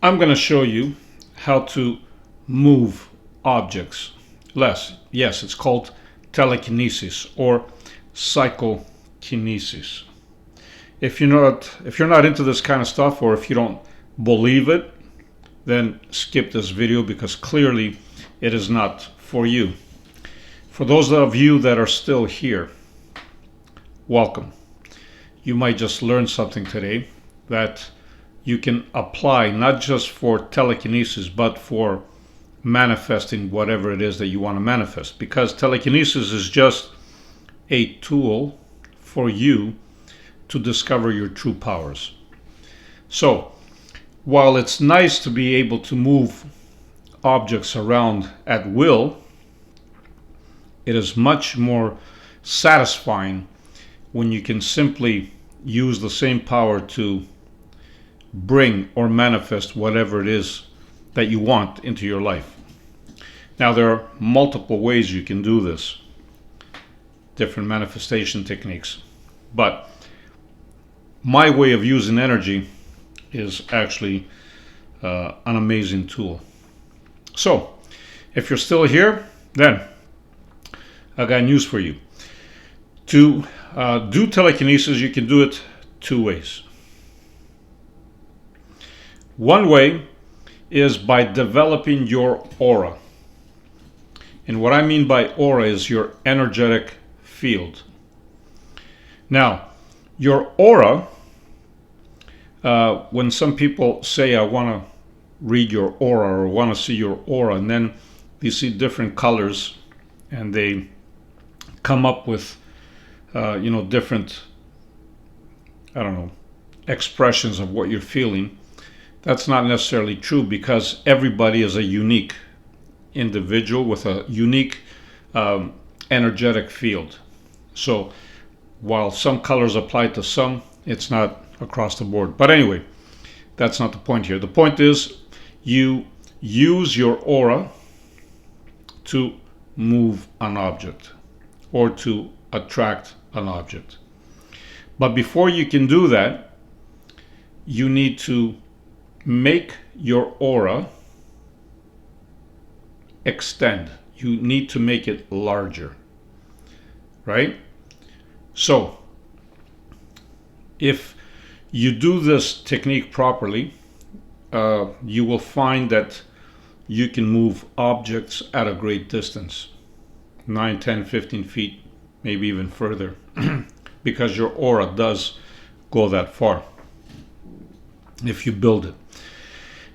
I'm going to show you how to move objects. Yes, it's called telekinesis or psychokinesis. If you're not into this kind of stuff, or if you don't believe it, then skip this video because clearly it is not for you. For those of you that are still here, welcome. You might just learn something today that you can apply not just for telekinesis, but for manifesting whatever it is that you want to manifest. Because telekinesis is just a tool for you to discover your true powers. So, while it's nice to be able to move objects around at will, it is much more satisfying when you can simply use the same power to bring or manifest whatever it is that you want into your life. Now, there are multiple ways you can do this, different manifestation techniques, but my way of using energy is actually an amazing tool. So, if you're still here, then I got news for you. To do telekinesis, you can do it two ways. One way is by developing your aura. And what I mean by aura is your energetic field. Now, your aura, when some people say, I want to read your aura or want to see your aura, and then you see different colors and they come up with different, expressions of what you're feeling. That's not necessarily true, because everybody is a unique individual with a unique energetic field. So while some colors apply to some, it's not across the board. But anyway, that's not the point here. The point is you use your aura to move an object or to attract an object. But before you can do that, you need to make your aura extend. You need to make it larger, right? So, if you do this technique properly, you will find that you can move objects at a great distance, 9, 10, 15 feet, maybe even further, because your aura does go that far if you build it.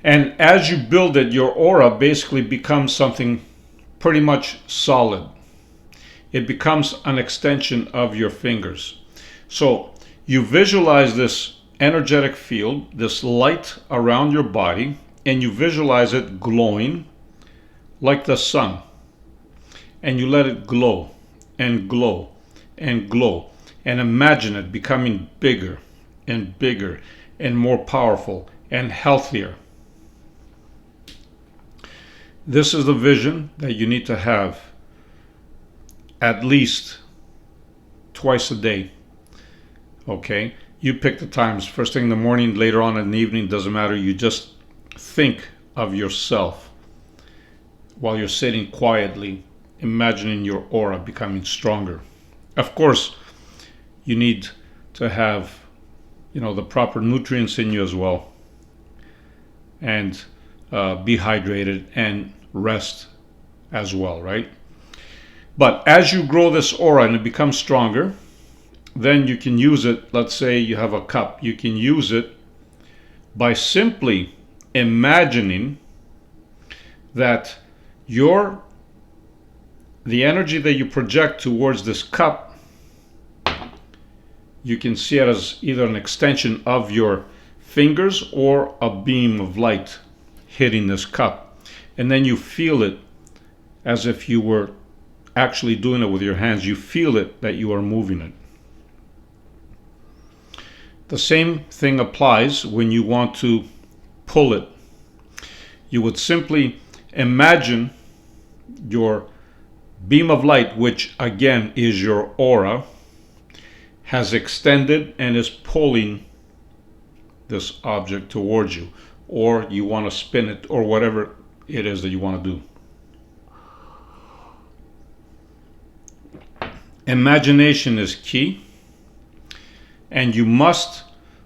And as you build it, your aura basically becomes something pretty much solid. It becomes an extension of your fingers. So you visualize this energetic field, this light around your body, and you visualize it glowing like the sun. And you let it glow and glow and glow. And imagine it becoming bigger and bigger and more powerful and healthier. This is the vision that you need to have at least twice a day. Okay? You pick the times, first thing in the morning, later on in the evening, doesn't matter. You just think of yourself while you're sitting quietly, imagining your aura becoming stronger. Of course, you need to have, the proper nutrients in you as well, and be hydrated and rest as well, right? But as you grow this aura and it becomes stronger, then you can use it. Let's say you have a cup. You can use it by simply imagining that the energy that you project towards this cup, you can see it as either an extension of your fingers or a beam of light hitting this cup. And then you feel it as if you were actually doing it with your hands. You feel it that you are moving it. The same thing applies when you want to pull it. You would simply imagine your beam of light, which again is your aura, has extended and is pulling this object towards you. or you want to spin it, or whatever it is that you want to do. Imagination is key, and you must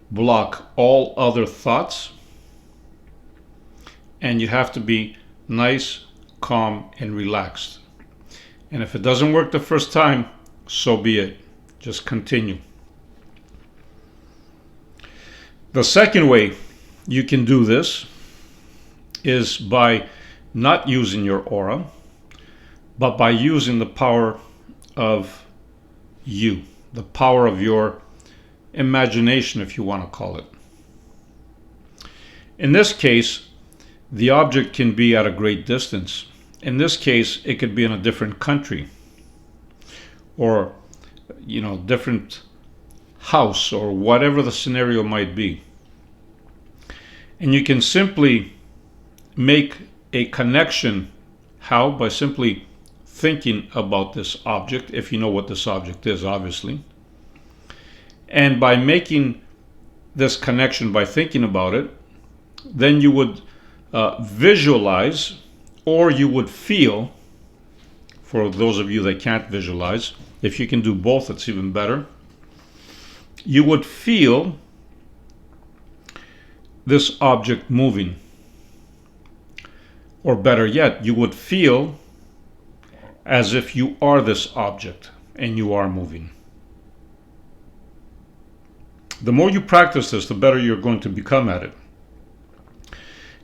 block all other thoughts, and you have to be nice, calm, and relaxed. And if it doesn't work the first time, so be it. Just continue. The second way you can do this is by not using your aura, but by using the power of you, the power of your imagination, if you want to call it. In this case, the object can be at a great distance. In this case, it could be in a different country, or different house, or whatever the scenario might be. And you can simply make a connection. How? By simply thinking about this object, if you know what this object is, obviously. And by making this connection, by thinking about it, then you would visualize, or you would feel, for those of you that can't visualize, if you can do both, it's even better. You would feel this object moving. Or better yet, you would feel as if you are this object and you are moving. The more you practice this, the better you're going to become at it.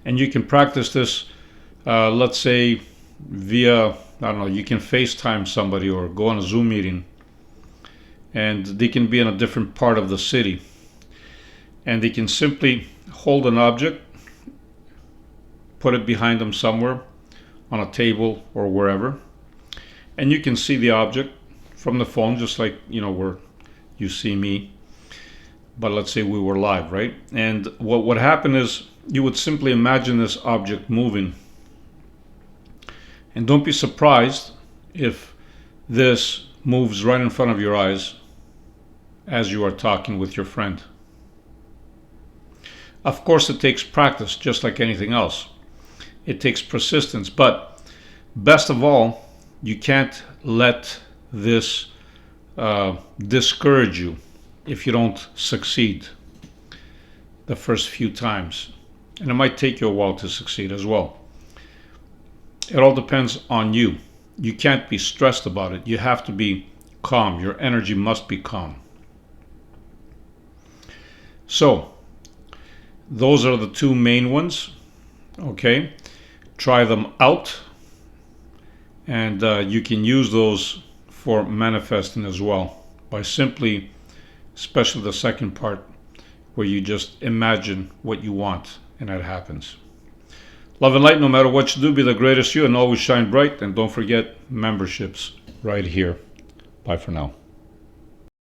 And you can practice this, let's say, via, you can FaceTime somebody or go on a Zoom meeting, and they can be in a different part of the city. And they can simply hold an object, put it behind them somewhere, on a table or wherever, and you can see the object from the phone, just like, where you see me. But let's say we were live, right? And what would happen is you would simply imagine this object moving. And don't be surprised if this moves right in front of your eyes as you are talking with your friend. Of course, it takes practice, just like anything else. It takes persistence, but best of all, you can't let this discourage you if you don't succeed the first few times. And it might take you a while to succeed as well. It all depends on you. You can't be stressed about it. You have to be calm. Your energy must be calm. So, those are the two main ones. Okay? Try them out. And you can use those for manifesting as well, by simply, especially the second part, where you just imagine what you want and that happens. Love and light, no matter what you do, be the greatest you and always shine bright. And don't forget memberships right here. Bye for now.